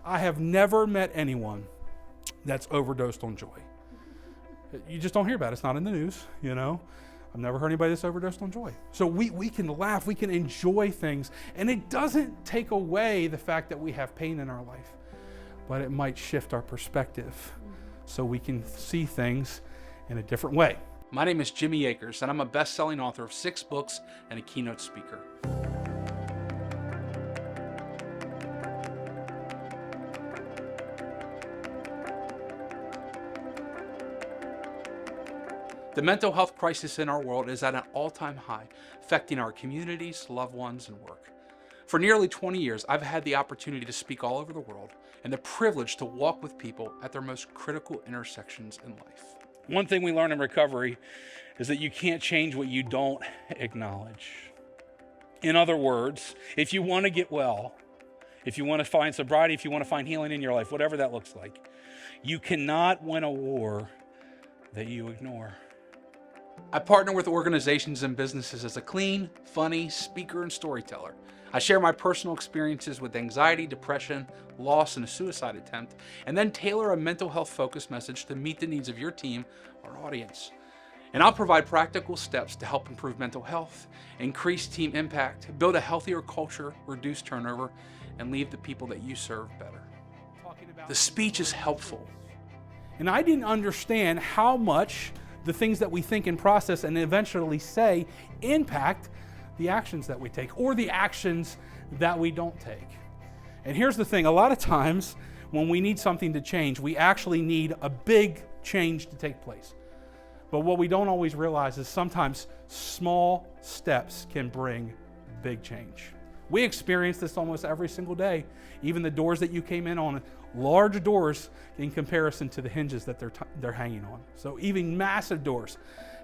I have never met anyone that's overdosed on joy. You just don't hear about it. It's not in the news, you know. I've never heard anybody that's overdosed on joy. So we can laugh, we can enjoy things, and it doesn't take away the fact that we have pain in our life, but it might shift our perspective so we can see things in a different way. My name is Jimmy Akers, and I'm a best-selling author of 6 books and a keynote speaker. The mental health crisis in our world is at an all-time high, affecting our communities, loved ones, and work. For nearly 20 years, I've had the opportunity to speak all over the world and the privilege to walk with people at their most critical intersections in life. One thing we learn in recovery is that you can't change what you don't acknowledge. In other words, if you want to get well, if you want to find sobriety, if you want to find healing in your life, whatever that looks like, you cannot win a war that you ignore. I partner with organizations and businesses as a clean, funny speaker and storyteller. I share my personal experiences with anxiety, depression, loss, and a suicide attempt, and then tailor a mental health focused message to meet the needs of your team or audience. And I'll provide practical steps to help improve mental health, increase team impact, build a healthier culture, reduce turnover, and leave the people that you serve better. The speech is helpful. And I didn't understand how much the things that we think and process and eventually say impact the actions that we take or the actions that we don't take. And here's the thing, a lot of times when we need something to change, we actually need a big change to take place. But what we don't always realize is sometimes small steps can bring big change. We experience this almost every single day. Even the doors that you came in on, large doors in comparison to the hinges that they're hanging on. So even massive doors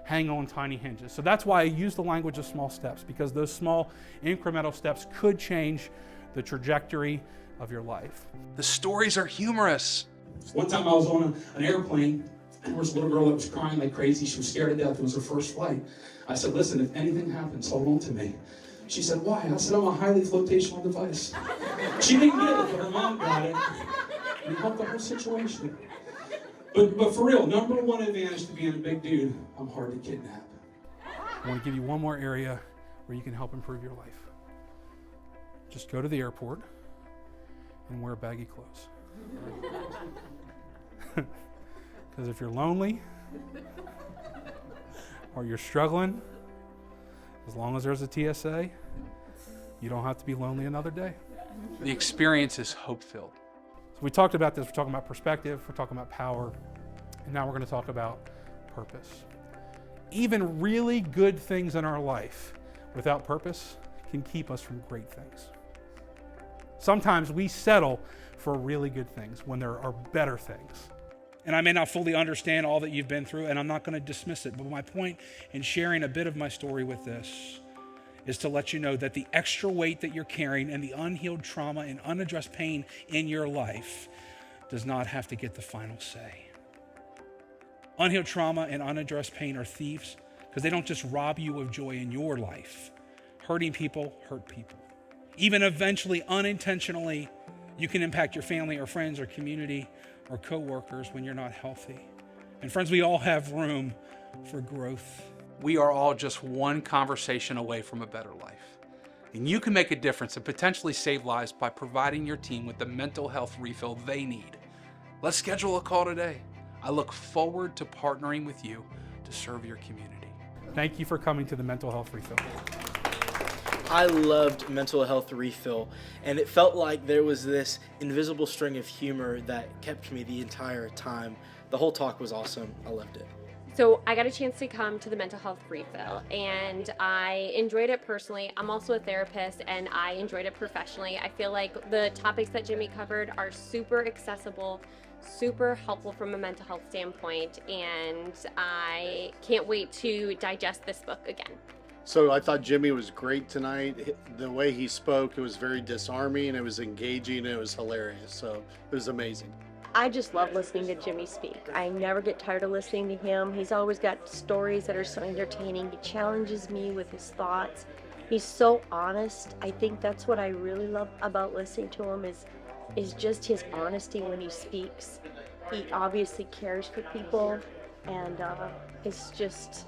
hang on tiny hinges. So that's why I use the language of small steps, because those small incremental steps could change the trajectory of your life. The stories are humorous. One time I was on an airplane, and there was a little girl that was crying like crazy. She was scared to death. It was her first flight. I said, listen, if anything happens, hold on to me. She said, why? I said, I'm a highly flotational device. She didn't get it, but her mom got it. And it helped the whole situation. But for real, number one advantage to being a big dude, I'm hard to kidnap. I want to give you one more area where you can help improve your life. Just go to the airport and wear baggy clothes. Because if you're lonely or you're struggling, as long as there's a TSA, you don't have to be lonely another day. The experience is hope-filled. So we talked about this, we're talking about perspective, we're talking about power, and now we're going to talk about purpose. Even really good things in our life without purpose can keep us from great things. Sometimes we settle for really good things when there are better things. And I may not fully understand all that you've been through, and I'm not going to dismiss it, but my point in sharing a bit of my story with this is to let you know that the extra weight that you're carrying and the unhealed trauma and unaddressed pain in your life does not have to get the final say. Unhealed trauma and unaddressed pain are thieves because they don't just rob you of joy in your life. Hurting people hurt people. Even eventually, unintentionally, you can impact your family or friends or community or coworkers when you're not healthy. And friends, we all have room for growth. We are all just one conversation away from a better life. And you can make a difference and potentially save lives by providing your team with the mental health refill they need. Let's schedule a call today. I look forward to partnering with you to serve your community. Thank you for coming to the Mental Health Refill. I loved Mental Health Refill, and it felt like there was this invisible string of humor that kept me the entire time. The whole talk was awesome. I loved it. So I got a chance to come to the Mental Health Refill, and I enjoyed it personally. I'm also a therapist, and I enjoyed it professionally. I feel like the topics that Jimmy covered are super accessible, super helpful from a mental health standpoint, and I can't wait to digest this book again. So I thought Jimmy was great tonight. The way he spoke, it was very disarming, it was engaging, it was hilarious. So it was amazing. I just love listening to Jimmy speak. I never get tired of listening to him. He's always got stories that are so entertaining. He challenges me with his thoughts. He's so honest. I think that's what I really love about listening to him is is just his honesty when he speaks. He obviously cares for people, and it's just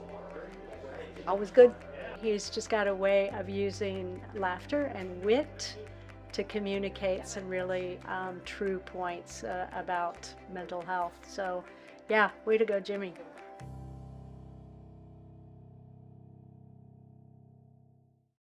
always good. He's just got a way of using laughter and wit to communicate some really true points about mental health. So, yeah, way to go, Jimmy.